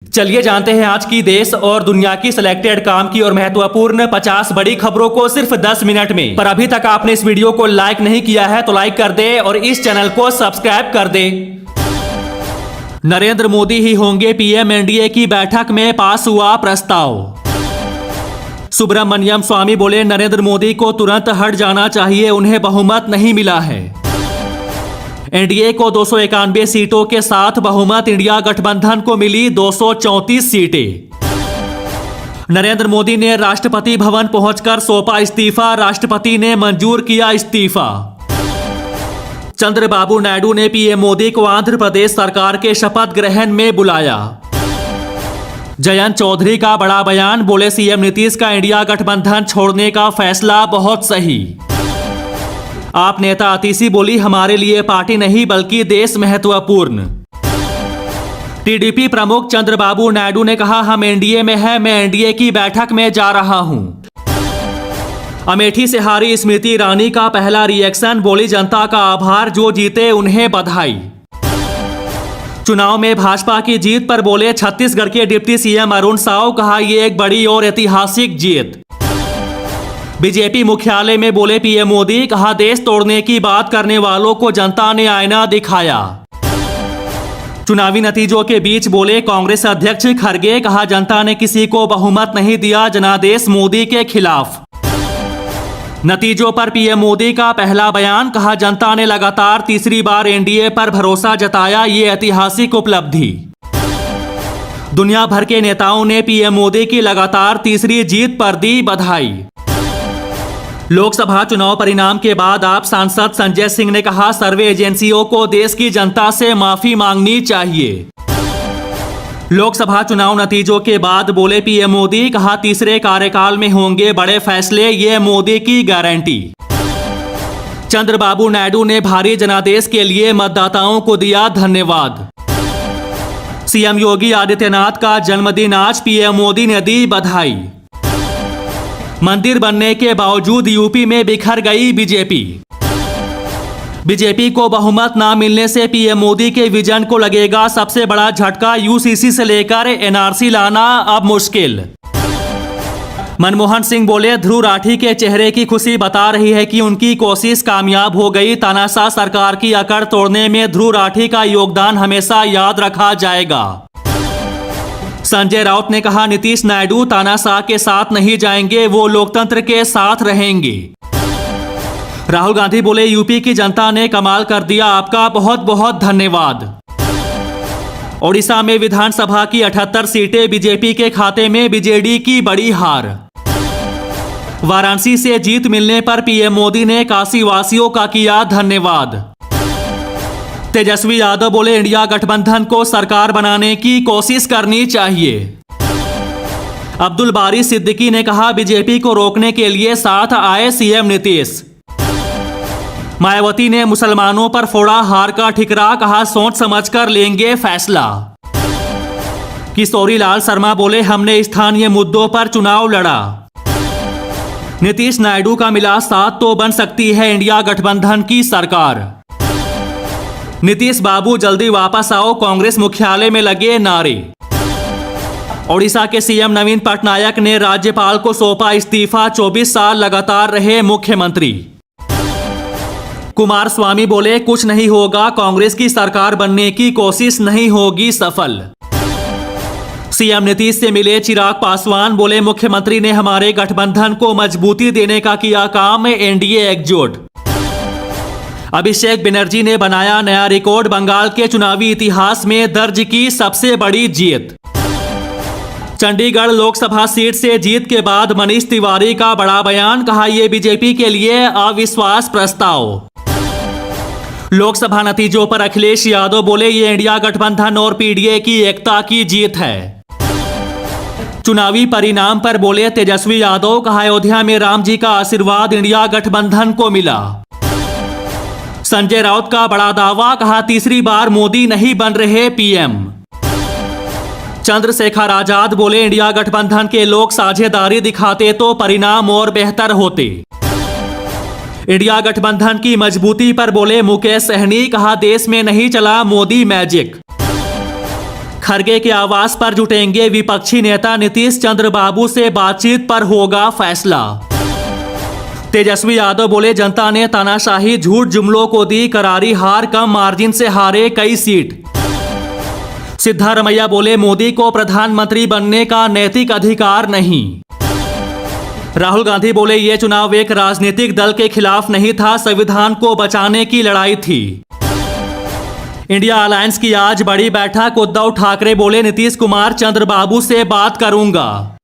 चलिए जानते हैं आज की देश और दुनिया की सिलेक्टेड काम की और महत्वपूर्ण 50 बड़ी खबरों को सिर्फ 10 मिनट में। पर अभी तक आपने इस वीडियो को लाइक नहीं किया है तो लाइक कर दे और इस चैनल को सब्सक्राइब कर दे। नरेंद्र मोदी ही होंगे पीएम, एनडीए की बैठक में पास हुआ प्रस्ताव। सुब्रमण्यम स्वामी बोले, नरेंद्र मोदी को तुरंत हट जाना चाहिए, उन्हें बहुमत नहीं मिला है। एनडीए को 291 सीटों के साथ बहुमत, इंडिया गठबंधन को मिली 234 सीटें। नरेंद्र मोदी ने राष्ट्रपति भवन पहुंचकर सौंपा इस्तीफा, राष्ट्रपति ने मंजूर किया इस्तीफा। चंद्रबाबू नायडू ने पीएम मोदी को आंध्र प्रदेश सरकार के शपथ ग्रहण में बुलाया। जयंत चौधरी का बड़ा बयान, बोले सीएम नीतीश का इंडिया गठबंधन छोड़ने का फैसला बहुत सही। आप नेता आतिशी बोली, हमारे लिए पार्टी नहीं बल्कि देश महत्वपूर्ण। टीडीपी प्रमुख चंद्रबाबू नायडू ने कहा, हम एनडीए में हैं, मैं एनडीए की बैठक में जा रहा हूं। अमेठी से हारी स्मृति ईरानी का पहला रिएक्शन, बोली जनता का आभार, जो जीते उन्हें बधाई। चुनाव में भाजपा की जीत पर बोले छत्तीसगढ़ के डिप्टी सीएम अरुण साव, कहा यह एक बड़ी और ऐतिहासिक जीत। बीजेपी मुख्यालय में बोले पीएम मोदी, कहा देश तोड़ने की बात करने वालों को जनता ने आईना दिखाया। चुनावी नतीजों के बीच बोले कांग्रेस अध्यक्ष खड़गे, कहा जनता ने किसी को बहुमत नहीं दिया जनादेश मोदी के खिलाफ। नतीजों पर पीएम मोदी का पहला बयान, कहा जनता ने लगातार तीसरी बार एनडीए पर भरोसा जताया, ये ऐतिहासिक उपलब्धि। दुनिया भर के नेताओं ने पीएम मोदी की लगातार तीसरी जीत पर दी बधाई। लोकसभा चुनाव परिणाम के बाद आप सांसद संजय सिंह ने कहा, सर्वे एजेंसियों को देश की जनता से माफी मांगनी चाहिए। लोकसभा चुनाव नतीजों के बाद बोले पीएम मोदी, कहा तीसरे कार्यकाल में होंगे बड़े फैसले, ये मोदी की गारंटी। चंद्रबाबू नायडू ने भारी जनादेश के लिए मतदाताओं को दिया धन्यवाद। सीएम योगी आदित्यनाथ का जन्मदिन आज, पीएम मोदी ने दी बधाई। मंदिर बनने के बावजूद यूपी में बिखर गई बीजेपी। बीजेपी को बहुमत ना मिलने से पीएम मोदी के विजन को लगेगा सबसे बड़ा झटका, यूसीसी से लेकर एनआरसी लाना अब मुश्किल। मनमोहन सिंह बोले, ध्रुव राठी के चेहरे की खुशी बता रही है कि उनकी कोशिश कामयाब हो गई। तानाशाह सरकार की अकड़ तोड़ने में ध्रुव राठी का योगदान हमेशा याद रखा जाएगा। संजय राउत ने कहा, नीतीश नायडू तानाशाह के साथ नहीं जाएंगे, वो लोकतंत्र के साथ रहेंगे। राहुल गांधी बोले, यूपी की जनता ने कमाल कर दिया, आपका बहुत बहुत धन्यवाद। ओडिशा में विधानसभा की 78 सीटें बीजेपी के खाते में, बीजेडी की बड़ी हार। वाराणसी से जीत मिलने पर पीएम मोदी ने काशी वासियों का किया धन्यवाद। तेजस्वी यादव बोले, इंडिया गठबंधन को सरकार बनाने की कोशिश करनी चाहिए। अब्दुल बारी सिद्दीकी ने कहा, बीजेपी को रोकने के लिए साथ आए सीएम नीतीश। मायावती ने मुसलमानों पर फोड़ा हार का ठिकरा, कहा सोच समझकर लेंगे फैसला। किशोरी लाल शर्मा बोले, हमने स्थानीय मुद्दों पर चुनाव लड़ा। नीतीश नायडू का मिला साथ तो बन सकती है इंडिया गठबंधन की सरकार। नीतीश बाबू जल्दी वापस आओ, कांग्रेस मुख्यालय में लगे नारे। ओडिशा के सीएम नवीन पटनायक ने राज्यपाल को सौंपा इस्तीफा, 24 साल लगातार रहे मुख्यमंत्री। कुमार स्वामी बोले, कुछ नहीं होगा, कांग्रेस की सरकार बनने की कोशिश नहीं होगी सफल। सीएम नीतीश से मिले चिराग पासवान, बोले मुख्यमंत्री ने हमारे गठबंधन को मजबूती देने का किया काम, एनडीए एकजुट। अभिषेक बनर्जी ने बनाया नया रिकॉर्ड, बंगाल के चुनावी इतिहास में दर्ज की सबसे बड़ी जीत। चंडीगढ़ लोकसभा सीट से जीत के बाद मनीष तिवारी का बड़ा बयान, कहा यह बीजेपी के लिए अविश्वास प्रस्ताव। लोकसभा नतीजों पर अखिलेश यादव बोले, ये इंडिया गठबंधन और पीडीए की एकता की जीत है। चुनावी परिणाम पर बोले तेजस्वी यादव, कहा अयोध्या में राम जी का आशीर्वाद इंडिया गठबंधन को मिला। संजय राउत का बड़ा दावा, कहा तीसरी बार मोदी नहीं बन रहे पीएम। चंद्रशेखर आजाद बोले, इंडिया गठबंधन के लोग साझेदारी दिखाते तो परिणाम और बेहतर होते। इंडिया गठबंधन की मजबूती पर बोले मुकेश सहनी, कहा देश में नहीं चला मोदी मैजिक। खरगे के आवास पर जुटेंगे विपक्षी नेता, नीतीश चंद्र बाबू से बातचीत पर होगा फैसला। तेजस्वी यादव बोले जनता ने तानाशाही झूठ जुमलों को दी करारी हार, कम मार्जिन से हारे कई सीट। सिद्धारमैया बोले मोदी को प्रधानमंत्री बनने का नैतिक अधिकार नहीं। राहुल गांधी बोले ये चुनाव एक राजनीतिक दल के खिलाफ नहीं था, संविधान को बचाने की लड़ाई थी। इंडिया अलायंस की आज बड़ी बैठक, उद्धव ठाकरे बोले नीतीश कुमार चंद्रबाबू से बात करूंगा।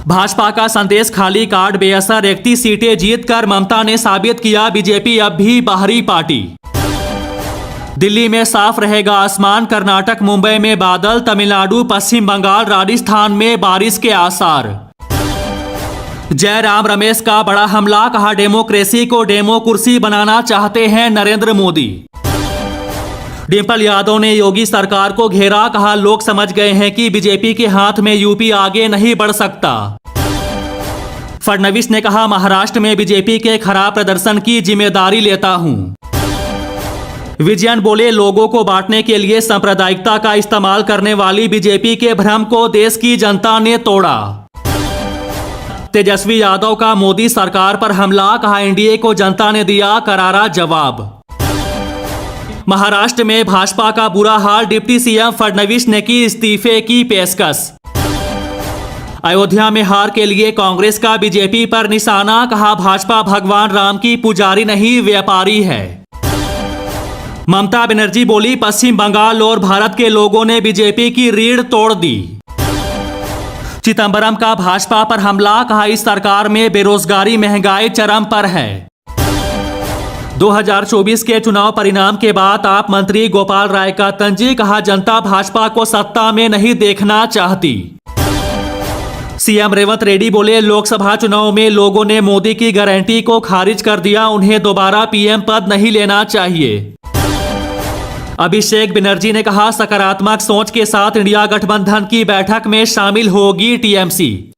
भाजपा का संदेश खाली कार्ड बेअसर, 31 सीटें जीतकर ममता ने साबित किया बीजेपी अब भी बाहरी पार्टी। दिल्ली में साफ रहेगा आसमान, कर्नाटक मुंबई में बादल, तमिलनाडु पश्चिम बंगाल राजस्थान में बारिश के आसार। जयराम रमेश का बड़ा हमला, कहा डेमोक्रेसी को डेमोकुर्सी बनाना चाहते हैं नरेंद्र मोदी। डिंपल यादव ने योगी सरकार को घेरा, कहा लोग समझ गए हैं कि बीजेपी के हाथ में यूपी आगे नहीं बढ़ सकता। फडणवीस ने कहा महाराष्ट्र में बीजेपी के खराब प्रदर्शन की जिम्मेदारी लेता हूं। विजयन बोले लोगों को बांटने के लिए सांप्रदायिकता का इस्तेमाल करने वाली बीजेपी के भ्रम को देश की जनता ने तोड़ा। तेजस्वी यादव का मोदी सरकार पर हमला, कहा एनडीए को जनता ने दिया करारा जवाब। महाराष्ट्र में भाजपा का बुरा हाल, डिप्टी सीएम फडणवीस ने की इस्तीफे की पेशकश। अयोध्या में हार के लिए कांग्रेस का बीजेपी पर निशाना, कहा भाजपा भगवान राम की पुजारी नहीं व्यापारी है। ममता बनर्जी बोली पश्चिम बंगाल और भारत के लोगों ने बीजेपी की रीढ़ तोड़ दी। चिदंबरम का भाजपा पर हमला, कहा इस सरकार में बेरोजगारी महंगाई चरम पर है। 2024 के चुनाव परिणाम के बाद आप मंत्री गोपाल राय का तंजी, कहा जनता भाजपा को सत्ता में नहीं देखना चाहती। सीएम रेवंत रेड्डी बोले लोकसभा चुनाव में लोगों ने मोदी की गारंटी को खारिज कर दिया, उन्हें दोबारा पीएम पद नहीं लेना चाहिए। अभिषेक बनर्जी ने कहा सकारात्मक सोच के साथ इंडिया गठबंधन की बैठक में शामिल होगी टीएमसी।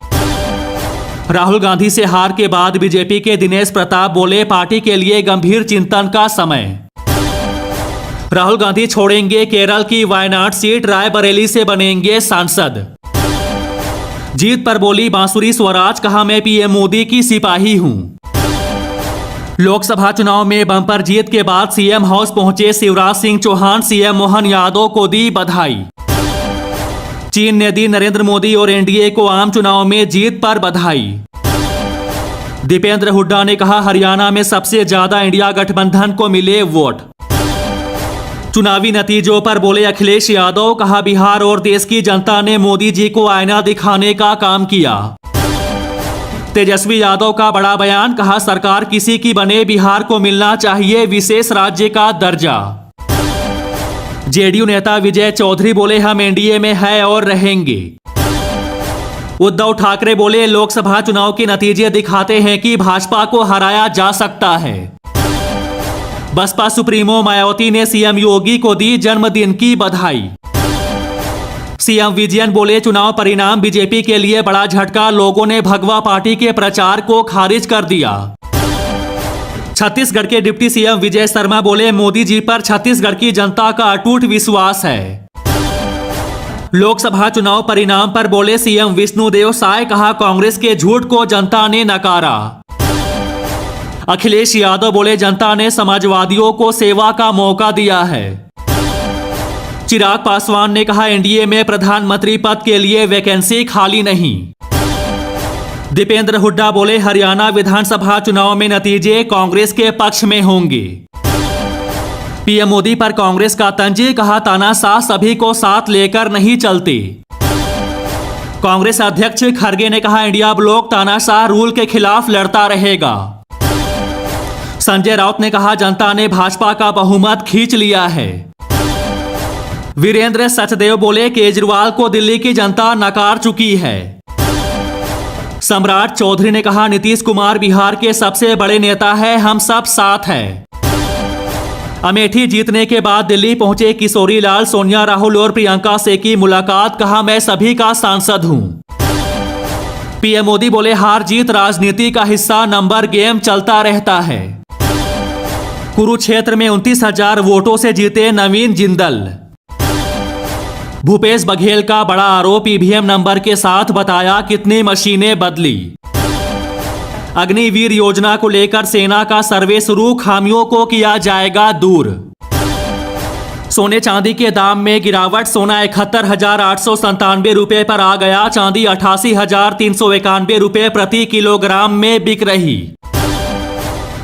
राहुल गांधी से हार के बाद बीजेपी के दिनेश प्रताप बोले पार्टी के लिए गंभीर चिंतन का समय। राहुल गांधी छोड़ेंगे केरल की वायनाड सीट, रायबरेली से बनेंगे सांसद। जीत पर बोली बांसुरी स्वराज, कहा मैं पीएम मोदी की सिपाही हूं। लोकसभा चुनाव में बम्पर जीत के बाद सीएम हाउस पहुंचे शिवराज सिंह चौहान, सीएम मोहन यादव को दी बधाई। चीन ने दी नरेंद्र मोदी और एनडीए को आम चुनाव में जीत पर बधाई। दीपेंद्र हुड्डा ने कहा हरियाणा में सबसे ज्यादा इंडिया गठबंधन को मिले वोट। चुनावी नतीजों पर बोले अखिलेश यादव, कहा बिहार और देश की जनता ने मोदी जी को आईना दिखाने का काम किया। तेजस्वी यादव का बड़ा बयान, कहा सरकार किसी की बने बिहार को मिलना चाहिए विशेष राज्य का दर्जा। जेडीयू नेता विजय चौधरी बोले हम एनडीए में है और रहेंगे। उद्धव ठाकरे बोले लोकसभा चुनाव के नतीजे दिखाते हैं कि भाजपा को हराया जा सकता है। बसपा सुप्रीमो मायावती ने सीएम योगी को दी जन्मदिन की बधाई। सीएम विजयन बोले चुनाव परिणाम बीजेपी के लिए बड़ा झटका, लोगों ने भगवा पार्टी के प्रचार को खारिज कर दिया। छत्तीसगढ़ के डिप्टी सीएम विजय शर्मा बोले मोदी जी पर छत्तीसगढ़ की जनता का अटूट विश्वास है। लोकसभा चुनाव परिणाम पर बोले सीएम विष्णुदेव साय, कहा कांग्रेस के झूठ को जनता ने नकारा। अखिलेश यादव बोले जनता ने समाजवादियों को सेवा का मौका दिया है। चिराग पासवान ने कहा एनडीए में प्रधानमंत्री पद के लिए वैकेंसी खाली नहीं। दीपेंद्र हुड्डा बोले हरियाणा विधानसभा चुनाव में नतीजे कांग्रेस के पक्ष में होंगे। पीएम मोदी पर कांग्रेस का तंज, कहा तानाशाह सभी को साथ लेकर नहीं चलते। कांग्रेस अध्यक्ष खरगे ने कहा इंडिया ब्लॉक तानाशाह रूल के खिलाफ लड़ता रहेगा। संजय राउत ने कहा जनता ने भाजपा का बहुमत खींच लिया है। वीरेंद्र सचदेव बोले केजरीवाल को दिल्ली की जनता नकार चुकी है। सम्राट चौधरी ने कहा नीतीश कुमार बिहार के सबसे बड़े नेता है, हम सब साथ हैं। अमेठी जीतने के बाद दिल्ली पहुंचे किशोरी लाल, सोनिया, राहुल और प्रियंका से की मुलाकात, कहा मैं सभी का सांसद हूं। पीएम मोदी बोले हार जीत राजनीति का हिस्सा, नंबर गेम चलता रहता है। कुरुक्षेत्र में 29,000 वोटों से जीते नवीन जिंदल। भूपेश बघेल का बड़ा आरोप, ईवीएम नंबर के साथ बताया कितनी मशीनें बदली। अग्निवीर योजना को लेकर सेना का सर्वे शुरू, खामियों को किया जाएगा दूर। सोने चांदी के दाम में गिरावट, सोना 71,897 रुपए पर आ गया, चांदी 88,391 रुपए प्रति किलोग्राम में बिक रही।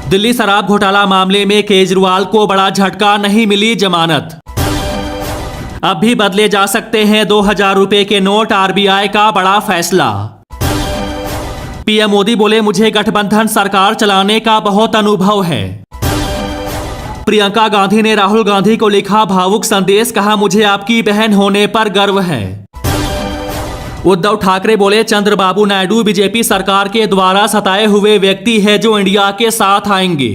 दिल्ली शराब घोटाला मामले में केजरीवाल को बड़ा झटका, नहीं मिली जमानत। अब भी बदले जा सकते हैं 2,000 रुपए के नोट, आरबीआई का बड़ा फैसला। पीएम मोदी बोले, मुझे गठबंधन सरकार चलाने का बहुत अनुभव है। प्रियंका गांधी ने राहुल गांधी को लिखा भावुक संदेश, कहा मुझे आपकी बहन होने पर गर्व है। उद्धव ठाकरे बोले, चंद्रबाबू नायडू बीजेपी सरकार के द्वारा सताए हुए व्यक्ति है जो इंडिया के साथ आएंगे।